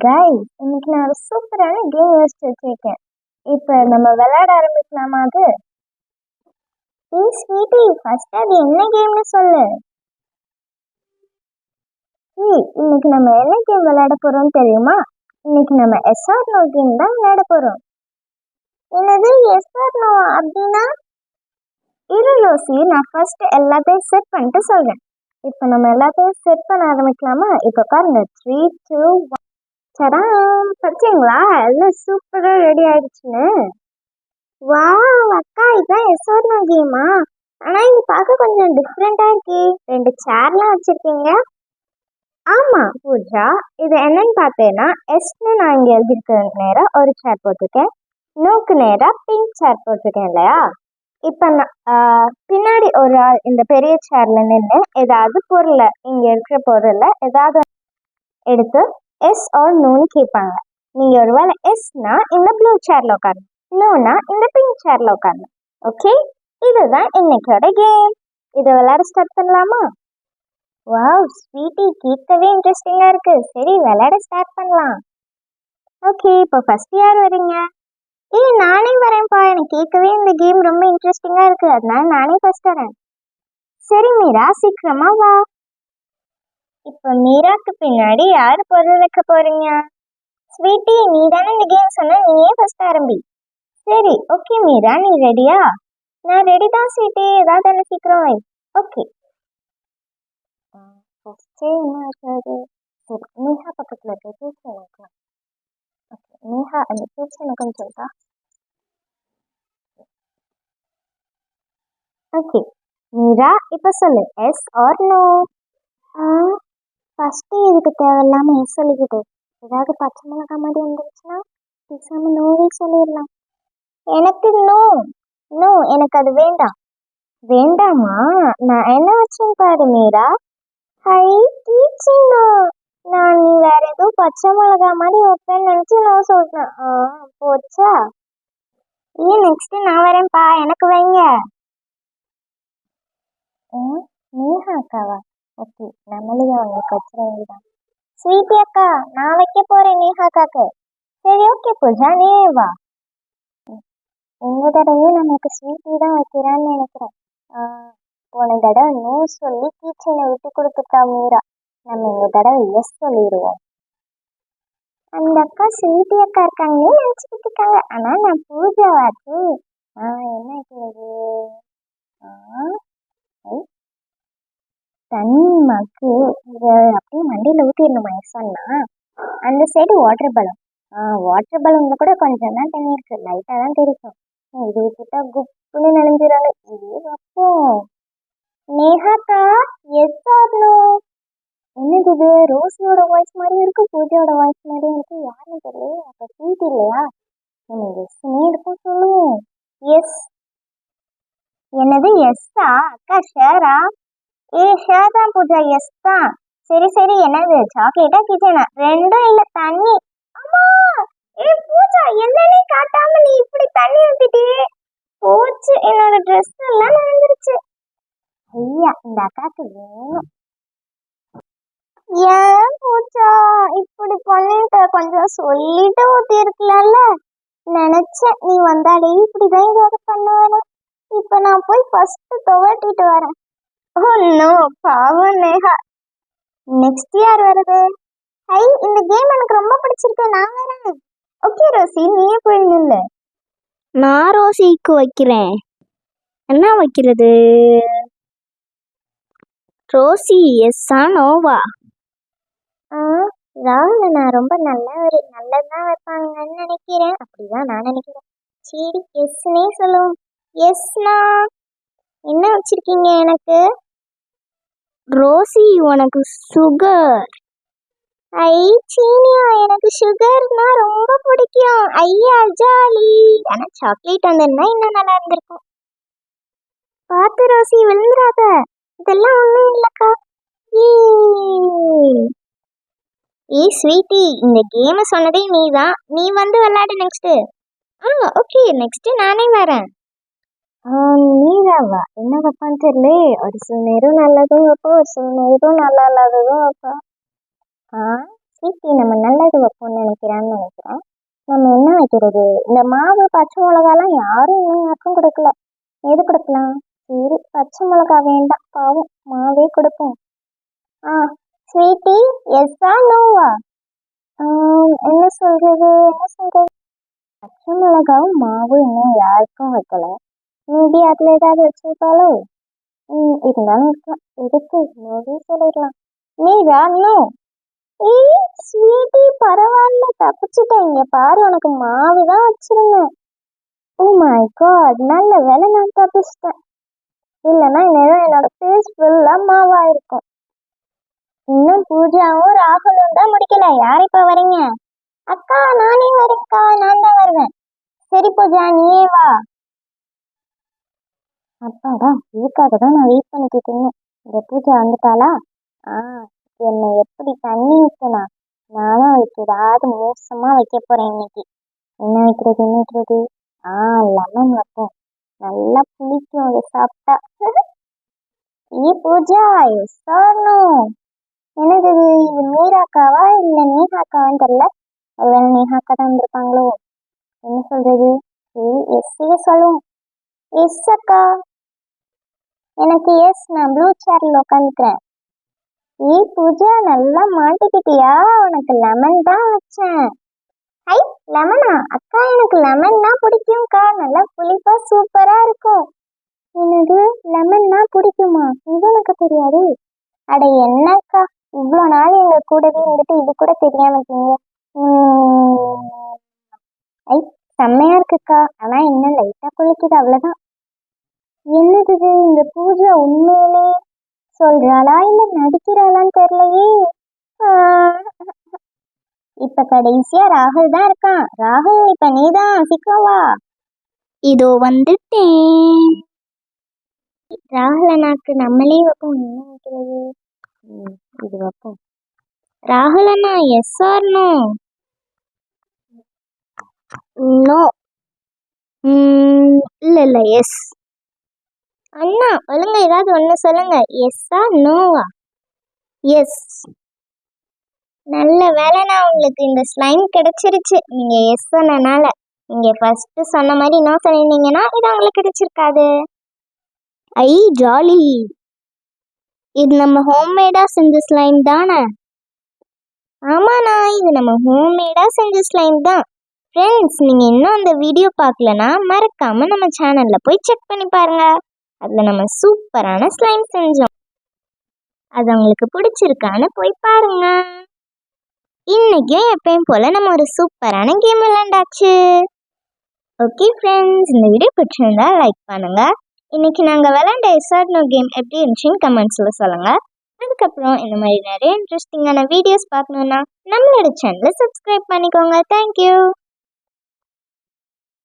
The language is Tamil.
கைஸ், இன்னைக்கு நான் ஒரு சூப்பரான கேம் யோசிச்சு வச்சிருக்கேன். இப்போ நம்ம விளையாட ஆரம்பிக்கலாமா? அது ஸ்வீட்டி, ஃபர்ஸ்ட் அது என்ன கேம்னு சொல்லு. இன்னைக்கு நம்ம என்ன கேம் விளையாட போறோம் தெரியுமா? இன்னைக்கு நம்ம எஸ்ஆர் நோ கேம் தான் விளையாட போறோம். என்னது எஸ்ஆர் நோ அப்படின்னா? இரு ரோசி, நான் ஃபர்ஸ்ட் எல்லாத்தையும் செட் பண்ணிட்டு சொல்றேன். இப்போ நம்ம எல்லாத்தையும் செட் பண்ண ஆரம்பிக்கலாமா? இப்போ பாருங்க, 3, 2, 1. சடாம், பார்த்தீங்களா எல்லாம் சூப்பரா ரெடி ஆயிடுச்சுன்னு. வா அக்கா, இதான் எஸ்ஆர் நோ கேமா? ஆனா இது பார்க்க கொஞ்சம் டிஃப்ரெண்டா இருக்கு. 2 சேர்லாம் வச்சிருக்கீங்க. ஆமா பூஜா, இது என்னன்னு பார்த்தேன்னா, எஸ்ன்னு நான் இங்க எழுதிருக்க நேரா ஒரு சேர் போட்டிருக்கேன், நோக்கு நேரா பிங்க் சேர் போட்டிருக்கேன் இல்லையா? இப்ப பின்னாடி ஒரு ஆள் இந்த பெரிய சேர்ல நின்று ஏதாவது பொருளை, இங்க இருக்கிற பொருளை ஏதாவது எடுத்து எஸ் ஆர் நோன்னு கேட்பாங்க. நீங்க ஒருவேளை எஸ்னா இந்த ப்ளூ சேர்ல உட்காரணும், நோனா இந்த பிங்க் சேர்ல உட்காரணும். ஓகே, இதுதான் இன்னைக்கோட கேம். இதை விளையாட ஸ்டார்ட் பண்ணலாமா? வாவ் ஸ்வீட்டி, கேட்கவே இன்ட்ரெஸ்டிங்கா இருக்கு. சரி, விளையாட ஸ்டார்ட் பண்ணலாம். ஓகே, இப்போ ஃபர்ஸ்ட் யார் வரீங்க? நானே வரேன்ப்பா, எனக்கு கேட்கவே இந்த கேம் ரொம்ப இன்ட்ரெஸ்டிங்கா இருக்கு, அதனால நானே ஃபர்ஸ்ட் வரேன். சரி மீரா, சீக்கிரமா வா. இப்ப மீராக்கு பின்னாடி யாரு பொருள் வைக்க போறீங்க? ஸ்வீட்டி, நீ தானே இந்த கேம் சொன்ன, நீயே ஃபர்ஸ்ட் ஆரம்பி. சரி ஓகே மீரா, நீ ரெடியா? நான் ரெடி தான் ஸ்வீட்டி, ஏதாவது என்ன சீக்கிரம் வை. ஓகே, ஃபர்ஸ்டே என்ன இருக்காது? சரி, நேஹா பக்கத்துல இருக்க கேட்ஸ் எனக்கு. ஓகே நேஹா, அந்த கேட்ஸ் எனக்குன்னு சொல்லிட்டா. ஓகே மீரா, இப்ப சொல்லு, எஸ் ஆர் நோ? ஃபர்ஸ்ட் இதுக்கு தேவையில்லாம எஸ் சொல்லிக்கிட்டு ஏதாவது பச்சை மிளகா மாதிரி வந்துருச்சுன்னா பேசாம நோவே சொல்லிடலாம். எனக்கு நோ. நோ, எனக்கு அது வேண்டாம். வேண்டாமா? நான் என்ன வச்சேன்னு பாரு மீரா. ஹை டீச்சிங், நான் நீ வேற ஏதோ பச்சை மிளகா மாதிரி வைப்பேன்னு நினைச்சு நான் சொல்றேன். போச்சா? நெக்ஸ்ட் நான் வரேன்ப்பா, எனக்கு வைங்க. நேஹா அக்காவா? ஓகே, நம்மளையும் அவங்களுக்கு வச்சிட வேண்டியதான். ஸ்வீட்டி அக்கா, நான் வைக்க போறேன் நேஹா அக்காக்கு. சரி ஓகே பூஜா, நீ வா. இந்த தடவையும் நமக்கு ஸ்வீட்டி தான் வைக்கிறான்னு நினைக்கிறேன். போன தடவை நோ சொல்லி கீச்சனை விட்டு கொடுத்துட்டா மீரா. நம்ம இந்த தடவை எஸ் சொல்லிடுவோம். அந்த அக்கா ஸ்வீட்டி அக்கா இருக்காங்கன்னு நினைச்சுக்கிட்டு இருக்காங்க, ஆனா நான் பூஜாவாச்சு. என்ன கேது? தண்ணி மக்கு இதை அப்படியே மண்டியில ஊத்திடணுமா? எஸ்ஸன்னா அந்த சைடு வாட்டர் பலூன். வாட்டர் பலூன்ல கூட கொஞ்சம் தான் தண்ணி இருக்கு, லைட்டா தான் தெரியும். இது ஊத்திட்டா குப்புன்னு நினைஞ்சிடாங்க. இது அப்போ நேஹாக்கா, எஸ் ஆர் நோ? என்னது இது? ரோசியோட வாய்ஸ் மாதிரியும் இருக்கு, பூஜாவோட வாய்ஸ் மாதிரியும் இருக்கு, யாருன்னு தெரியல. அப்ப ஸ்வீட் இல்லையா? நம்ம எஸ்னே இருக்கும், சொல்லுவோம். எஸ். என்னது எஸ்ஸா? அக்கா ஷேரா? ஷேர் தான் பூஜா, எஸ் தான். சரி சரி, என்னது சாக்லேட்டா கிச்சனா? ரெண்டும் இல்ல, தண்ணி. அம்மா, பூஜா, என்னன்னே காட்டாம நீ இப்படி தண்ணி ஊத்திட்டே போச்சு, என்னோட ட்ரெஸ் எல்லாம் நனைஞ்சிருச்சு. ஐயா, இந்த அக்காக்கு வேணும். ஏன் பூஜா இப்படி பண்ணிட்ட? கொஞ்சம் சொல்லிட்டு ஊத்தி இருக்கலாம்ல. நினைச்சேன் நீ வந்தாலே இப்படிதான் எங்கேயாவது பண்ணுவேன்னு. இப்ப நான் போய் ஃபர்ஸ்ட் துவட்டிட்டு வரேன். ஓ நோ, பாவம் நேஹா. நெக்ஸ்ட் யார் வருது? ஹை, இந்த கேம் எனக்கு ரொம்ப பிடிச்சிருக்கு, நான் வரேன். ஓகே ரோசி, நீயே போய் நில்லு. நான் ரோசிக்கு வைக்கிறேன். என்ன வைக்கிறது? ரோசி எஸ்ஸா நோவா? ராகுல நான் ரொம்ப நல்லதான் வைப்பாங்கன்னு நினைக்கிறேன், அப்படிதான் நான் நினைக்கிறேன். சரி எஸ்னே சொல்லுவோம். எஸ்னா என்ன வச்சிருக்கீங்க எனக்கு? ரோசி, உனக்கு சுகர். ஐ சீனியா, எனக்கு சுகர்னா ரொம்ப பிடிக்கும். ஐயா ஜாலி. ஆனா சாக்லேட் வந்திருந்தா இன்னும் நல்லா இருந்திருக்கும். பார்த்து ரோசி, விழுந்துடாத. இதெல்லாம் ஒண்ணும் இல்லக்கா. ஸ்வீட்டி, இந்த கேம் சொன்னதே நீதான், நீ வந்து விளையாடு நெக்ஸ்ட். ஓகே, நெக்ஸ்ட் நானே வரேன். நீதாவா? என்ன வைப்பான்னு தெரியல. ஒரு சில நேரம் நல்லதும் வைப்போம், ஒரு சில நேரம் நல்லா இல்லாததும் வைப்போம். ஸ்வீட்டி நம்ம நல்லது வைப்போம்னு நினைக்கிறேன். நம்ம என்ன வைக்கிறது? இந்த மாவு பச்சை மிளகாலாம் யாரும் இன்னும் யாருக்கும் கொடுக்கல. எது கொடுக்கலாம்? சரி, பச்சை மிளகா வேண்டாம், பாவம், மாவே கொடுப்போம். ஸ்வீட்டி, எஸ்ஸா நோவா? என்ன சொல்றது? பச்சை மிளகாவும் மாவும் இன்னும் யாருக்கும் வைக்கல. மேபி அதுல ஏதாவது வச்சிருப்பாளோ? இருந்தாலும் இருக்கலாம். எதுக்கு நோவே சொல்லிடலாம். மீரா, நோ. ஸ்வீட்டி, பரவாயில்ல, தப்பிச்சுட்டேன். இங்க பாரு, உனக்கு மாவு தான் வச்சிருந்தேன். ஓ மை காட், நல்ல வேலை நான் தப்பிச்சிட்டேன். இல்லைன்னா இந்நேரம் என்னோட ஃபேஸ் ஃபுல்லா மாவா இருக்கும். இன்னும் பூஜாவும் ராகுலும் தான் முடிக்கல. யார் இப்ப வரீங்க? அக்கா, நானே வரேன்க்கா, நான் தான் வருவேன். சரி பூஜா, நீயே வா. அப்பாடா, இதுக்காக தான் நான் வெயிட் பண்ணிக்கிட்டு இருந்தேன். இந்த பூஜா வந்துட்டாளா? என்னை எப்படி தண்ணி ஊற்றனா? நானும் அவளுக்கு ஏதாவது மோசமா வைக்க போறேன் இன்னைக்கு. என்ன வைக்கிறது? லெமன் வைப்போம். நல்லா புளிக்கும் அதை சாப்பிட்டா. பூஜா, சொல்லணும். என்னது இது? மீராக்காவா இல்ல நேஹாக்காவான்னு தெரியல. ஒருவேளை நேஹாக்கா தான் வந்திருப்பாங்களோ? என்ன சொல்றது? எஸ்ஸே சொல்லுவோம். எஸ் அக்கா. எனக்கு எஸ், நான் ப்ளூ சேர்ல உட்காந்துக்கிறேன். பூஜா, நல்லா மாட்டிக்கிட்டியா? உனக்கு லெமன் தான் வச்சேன். லெமனா? அக்கா, எனக்கு லெமன் தான் பிடிக்கும்க்கா. நல்லா புளிப்பா சூப்பரா இருக்கும். என்னது, லெமன் தான் பிடிக்குமா? இது எனக்கு தெரியாது. அட என்னக்கா, இவ்வளோ நாள் எங்க கூடவே இருந்துட்டு இது கூட தெரியாம இருக்கீங்க. செம்மையா இருக்குக்கா. ஆனா என்ன லைட்டா குளிக்குது, அவ்வளவுதான். என்னது இந்த பூஜை? உண்மையிலே சொல்றாளா இல்ல நடிக்கிறாளான்னு தெரியலையே. இப்ப கடைசியா ராகுல் தான் இருக்கான். ராகுல், இப்ப நீதான், சீக்கிரம் வா. இதோ வந்துட்டேன். ராகுல் அண்ணாக்கு நம்மளே வைப்போம். என்ன வைக்கிறது? இது வைப்போம். ராகுல் அண்ணா, எஸ் ஆர் நோ? நோ. இல்ல எஸ். அண்ணா, ஒழுங்கா ஏதாவது ஒண்ணு சொல்லுங்க. எஸ்ஸா நோவா? எஸ். நல்ல வேலைண்ணா, உங்களுக்கு இந்த ஸ்லைம் கிடைச்சிருச்சு. நீங்க எஸ் சொன்னனால. நீங்க ஃபர்ஸ்ட் சொன்ன மாதிரி நோ சொல்லியிருந்தீங்கன்னா இது உங்களுக்கு கிடைச்சிருக்காது. ஜாலி. இது நம்ம ஹோம்மேடா செஞ்ச ஸ்லைம் தானே? ஆமாண்ணா, இது நம்ம ஹோம்மேடா செஞ்ச ஸ்லைம் தான். ஃப்ரெண்ட்ஸ், நீங்க இன்னும் அந்த வீடியோ பார்க்கலனா மறக்காம நம்ம சேனல்ல போய் செக் பண்ணி பாருங்க. அதுல நம்ம சூப்பரான ஸ்லைம் செஞ்சோம். அது உங்களுக்கு பிடிச்சிருக்கான்னு போய் பாருங்க. இன்னைக்கும் எப்பயும் போல நம்ம ஒரு சூப்பரான கேம் விளையாண்டாச்சு. ஓகே ஃப்ரெண்ட்ஸ், இந்த வீடியோ பிடிச்சிருந்தா லைக் பண்ணுங்க. இன்னைக்கு நாங்க விளையாண்ட எஸ்ஆர் நோ கேம் எப்படி இருந்துச்சுன்னு கமெண்ட்ஸ்ல சொல்லுங்க. அதுக்கப்புறம் இந்த மாதிரி நிறைய இன்ட்ரெஸ்டிங்கான வீடியோஸ் பார்க்கணுன்னா நம்மளோட சேனலை சப்ஸ்கிரைப் பண்ணிக்கோங்க. தேங்க்யூ.